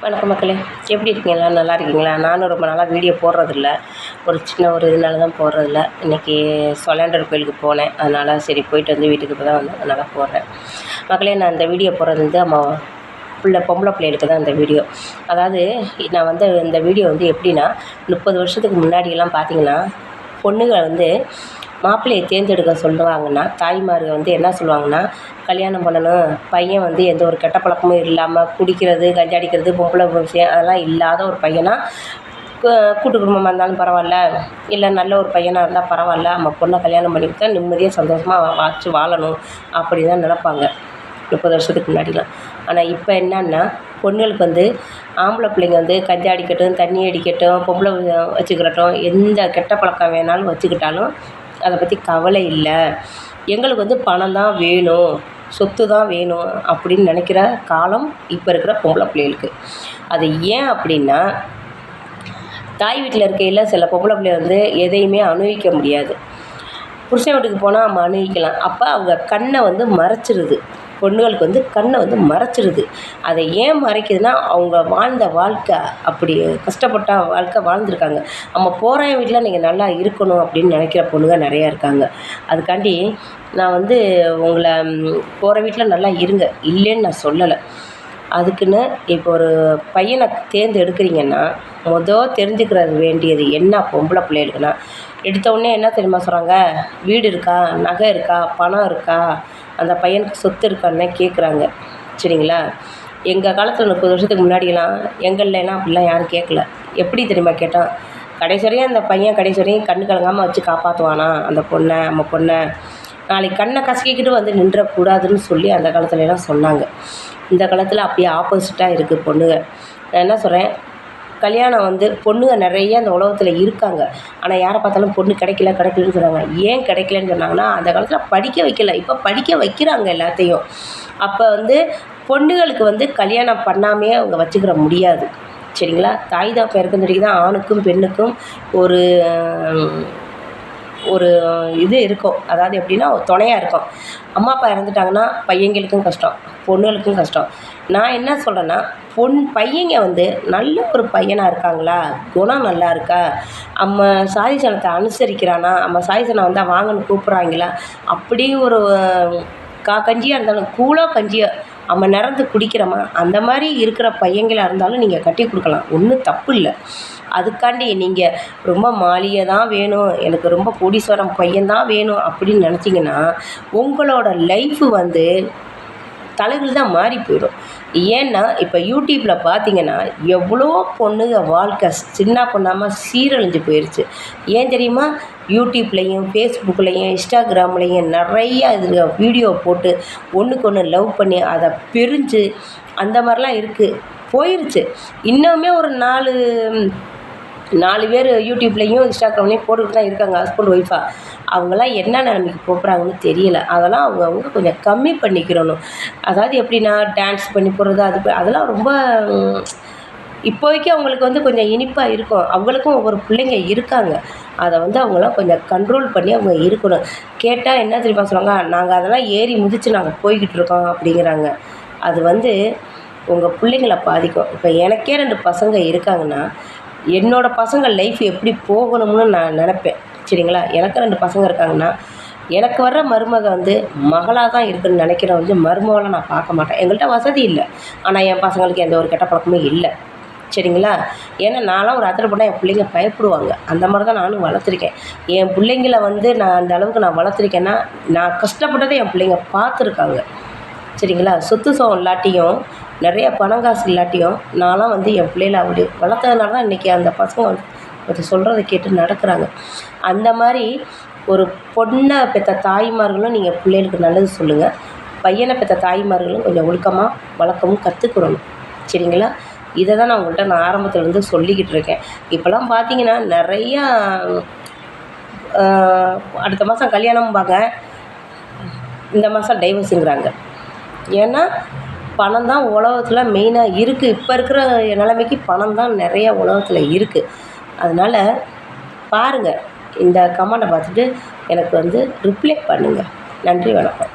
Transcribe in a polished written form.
வணக்கம் மக்களே, எப்படி இருக்கீங்களா? நல்லா இருக்கீங்களா? நானும் ரொம்ப நாளாக வீடியோ போடுறதில்ல. ஒரு சின்ன இதனால தான் போடுறதில்ல. இன்றைக்கி சொலாண்டர் கோயிலுக்கு போனேன். அதனால் சரி போயிட்டு வந்து வீட்டுக்கு இப்போ தான் வந்தேன், அதனால் போடுறேன். மக்களே, நான் இந்த வீடியோ போடுறது வந்து பொம்பளை பிள்ளைகளுக்கு தான் இந்த வீடியோ. அதாவது நான் வந்து இந்த வீடியோ வந்து எப்படின்னா, 30 வருஷத்துக்கு முன்னாடியெல்லாம் பார்த்திங்கன்னா, பொண்ணுகள் வந்து மாப்பிள்ளையை தேர்ந்தெடுக்க சொல்லுவாங்கன்னா, தாய்மார்கள் வந்து என்ன சொல்லுவாங்கன்னா, கல்யாணம் பண்ணணும், பையன் வந்து எந்த ஒரு கெட்ட பழக்கமும் இல்லாமல் குடிக்கிறது, கஞ்சா அடிக்கிறது, பொம்பளை விஷயம் அதெல்லாம் இல்லாத ஒரு பையனாக, கூட்டு குடும்பமாக இருந்தாலும் பரவாயில்ல, இல்லை நல்ல ஒரு பையனாக இருந்தால் பரவாயில்ல, நம்ம பொண்ணை கல்யாணம் பண்ணி கொடுத்தா நிம்மதியாக சந்தோஷமாக வாழணும் அப்படி தான் நினைப்பாங்க 30 வருஷத்துக்கு முன்னாடிலாம். ஆனால் இப்போ என்னன்னா, பொண்ணுகளுக்கு வந்து ஆம்பளை பிள்ளைங்க வந்து கஞ்சா அடிக்கட்டும், தண்ணி அடிக்கட்டும், பொம்பளை வச்சுக்கிறட்டும், எந்த கெட்ட பழக்கம் வேணாலும் வச்சுக்கிட்டாலும் அதை பற்றி கவலை இல்லை. எங்களுக்கு வந்து பணம் தான் வேணும், சொத்து தான் வேணும் அப்படின்னு நினைக்கிற காலம் இப்போ இருக்கிற பொம்பளை பிள்ளைகளுக்கு. அது ஏன் அப்படின்னா, தாய் வீட்டில் இருக்கையில் சில பொம்பளை பிள்ளை வந்து எதையுமே அனுபவிக்க முடியாது. புருஷன் வீட்டுக்கு போனால் நம்ம அனுபவிக்கலாம். அப்போ அவங்க கண்ணை வந்து மறைச்சிருது. பொண்ணுகளுக்கு வந்து கண்ணை வந்து மறைச்சிருது. அதை ஏன் மறைக்குதுன்னா, அவங்க வாழ்ந்த வாழ்க்கை அப்படி கஷ்டப்பட்ட வாழ்க்கை வாழ்ந்துருக்காங்க. நம்ம போகிற வீட்டில் நீங்கள் நல்லா இருக்கணும் அப்படின்னு நினைக்கிற பொண்ணுங்க நிறையா இருக்காங்க. அதுக்காண்டி நான் வந்து உங்களை போகிற வீட்டில் நல்லா இருங்க, இல்லைன்னு நான் சொல்லலை. அதுக்குன்னு இப்போ ஒரு பையனை தேர்ந்தெடுக்கிறீங்கன்னா, தெரிஞ்சுக்கிற வேண்டியது என்ன பொம்பளை பிள்ளைகளுக்குன்னா, எடுத்தவுடனே என்ன தெரியுமா சொல்கிறாங்க? வீடு இருக்கா, நகை இருக்கா, பணம் இருக்கா, அந்த பையனுக்கு சொத்து இருக்கான்னு கேட்குறாங்க. சரிங்களா? எங்கள் காலத்தில் 30 வருஷத்துக்கு முன்னாடியெல்லாம் எங்கள்லாம் அப்படிலாம் யாரும் கேட்கல. எப்படி தெரியுமா கேட்டோம்? கடைசி வரையும் அந்த பையன் கடைசி வரையும் கண்ணு கலங்காமல் வச்சு காப்பாற்றுவானா அந்த பொண்ணை, நம்ம பொண்ணை. நாளைக்கு கண்ணை கசக்கிக்கிட்டு வந்து நின்றக்கூடாதுன்னு சொல்லி அந்த காலத்துலலாம் சொன்னாங்க. இந்த காலத்தில் அப்படியே ஆப்போசிட்டாக இருக்குது பொண்ணுங்க. நான் என்ன சொல்கிறேன், கல்யாணம் வந்து பொண்ணுங்க நிறைய அந்த உலகத்தில் இருக்காங்க. ஆனால் யாரை பார்த்தாலும் பொண்ணு கிடைக்கலன்னு சொல்கிறாங்க. ஏன் கிடைக்கலன்னு சொன்னாங்கன்னா, அந்த காலத்தில் படிக்க வைக்கல, இப்போ படிக்க வைக்கிறாங்க எல்லாத்தையும். அப்போ வந்து பொண்ணுகளுக்கு வந்து கல்யாணம் பண்ணாமையே அவங்க வச்சுக்கிற முடியாது. சரிங்களா? தாய் தகப்பன் இருக்குன்னு தான் ஆணுக்கும் பெண்ணுக்கும் ஒரு ஒரு இது இருக்கும். அதாவது எப்படின்னா, துணையாக இருக்கும். அம்மா அப்பா இறந்துட்டாங்கன்னா பையங்களுக்கும் கஷ்டம், பொண்ணுகளுக்கும் கஷ்டம். நான் என்ன சொல்கிறேன்னா, பையங்க வந்து நல்ல ஒரு பையனாக இருக்காங்களா, குணம் நல்லா இருக்கா, நம்ம சாதி சனத்தை அனுசரிக்கிறானா, நம்ம சாதி சனம் வந்தால் வாங்கன்னு கூப்பிட்றாங்களா, அப்படி ஒரு கஞ்சியாக இருந்தாலும் கூழோ கஞ்சியோ நம்ம நிறந்து குடிக்கிறோமா, அந்த மாதிரி இருக்கிற பையங்களாக இருந்தாலும் நீங்கள் கட்டி கொடுக்கலாம், ஒன்றும் தப்பு இல்லை. அதுக்காண்டி நீங்கள் ரொம்ப மாளிகை தான் வேணும், எனக்கு ரொம்ப கோடீஸ்வரம் பையன்தான் வேணும் அப்படின்னு நினச்சிங்கன்னா, உங்களோட லைஃபு வந்து தலைகள் தான் மாறி போயிடும். ஏன்னா இப்போ யூடியூப்பில் பார்த்தீங்கன்னா, எவ்வளோ பொண்ணுங்க வாழ்க்கை சின்ன பொண்ணாமல் சீரழிஞ்சு போயிடுச்சு. ஏன் தெரியுமா? யூடியூப்லேயும் ஃபேஸ்புக்லேயும் இன்ஸ்டாகிராம்லேயும் நிறையா இது வீடியோ போட்டு ஒன்றுக்கு ஒன்று லவ் பண்ணி அதை பிரிஞ்சு அந்த மாதிரிலாம் இருக்குது, போயிடுச்சு. இன்னுமே ஒரு 4 பேர் யூடியூப்லேயும் இன்ஸ்டாகிராம்லேயும் போட்டுக்கிட்டு தான் இருக்காங்க, ஹஸ்பண்ட் ஒய்ஃபாக. அவங்களாம் என்ன நிலைமைக்கு போகிறாங்கன்னு தெரியல. அதெல்லாம் அவங்க கொஞ்சம் கம்மி பண்ணிக்கிறணும். அதாவது எப்படின்னா, டான்ஸ் பண்ணி போடுறது, அதெல்லாம் ரொம்ப இப்போதைக்கு அவங்களுக்கு வந்து கொஞ்சம் இனிப்பாக இருக்கும். அவங்களுக்கும் ஒவ்வொரு பிள்ளைங்க இருக்காங்க. அதை வந்து அவங்களாம் கொஞ்சம் கண்ட்ரோல் பண்ணி அவங்க இருக்கணும். கேட்டால் என்ன தெரியுமா சொல்லுவாங்க? நாங்கள் அதெல்லாம் ஏறி மிதித்து நாங்கள் போய்கிட்டு இருக்கோம் அப்படிங்கிறாங்க. அது வந்து உங்கள் பிள்ளைங்களை பாதிக்கும். இப்போ எனக்கே 2 பசங்க இருக்காங்கன்னா, என்னோடய பசங்க லைஃப் எப்படி போகணும்னு நான் நினப்பேன். சரிங்களா? எனக்கு 2 பசங்க இருக்காங்கன்னா, எனக்கு வர்ற மருமக வந்து மகளாக தான் இருக்குதுன்னு நினைக்கிற வந்து மருமகளை நான் பார்க்க மாட்டேன். எங்கள்கிட்ட வசதி இல்லை, ஆனால் என் பசங்களுக்கு எந்த ஒரு கெட்ட பழக்கமும் இல்லை. சரிங்களா? ஏன்னா நான்லாம் ஒரு அத்தனை போட்டால் என் பிள்ளைங்க பயப்படுவாங்க. அந்த மாதிரி தான் நானும் வளர்த்துருக்கேன். என் பிள்ளைங்கள வந்து நான் அந்த அளவுக்கு நான் வளர்த்துருக்கேன்னா, நான் கஷ்டப்பட்டதை என் பிள்ளைங்க பார்த்துருக்காங்க. சரிங்களா? சொத்து சுகம் இல்லாட்டியும், நிறைய பணம் காசு இல்லாட்டியும், நான்லாம் வந்து என் பிள்ளைகளை அப்படி வளர்த்ததுனால தான் இன்றைக்கி அந்த பசங்க வந்து சொல்கிறத கேட்டு நடக்கிறாங்க. அந்த மாதிரி ஒரு பொண்ணை பெற்ற தாய்மார்களும் நீங்கள் பிள்ளைகளுக்கு நல்லது சொல்லுங்கள். பையனை பெற்ற தாய்மார்களும் கொஞ்சம் ஒழுக்கமாக வளர்க்கவும் கற்றுக்கணும். சரிங்களா? இதை தான் நான் ஆரம்பத்துலேருந்து சொல்லிக்கிட்டு இருக்கேன். இப்போலாம் பார்த்தீங்கன்னா, நிறையா அடுத்த மாதம் கல்யாணம்பாங்க, இந்த மாதம் டைவர்ஸுங்கிறாங்க. ஏன்னா பணம் தான் உலகத்தில் மெயினாக இருக்குது. இப்போ இருக்கிற நிலைமைக்கு பணம் தான் நிறையா உலகத்தில் இருக்குது. அதனால் பாருங்கள், இந்த கமெண்ட்டை பார்த்துட்டு எனக்கு வந்து ரிப்ளை பண்ணுங்கள். நன்றி, வணக்கம்.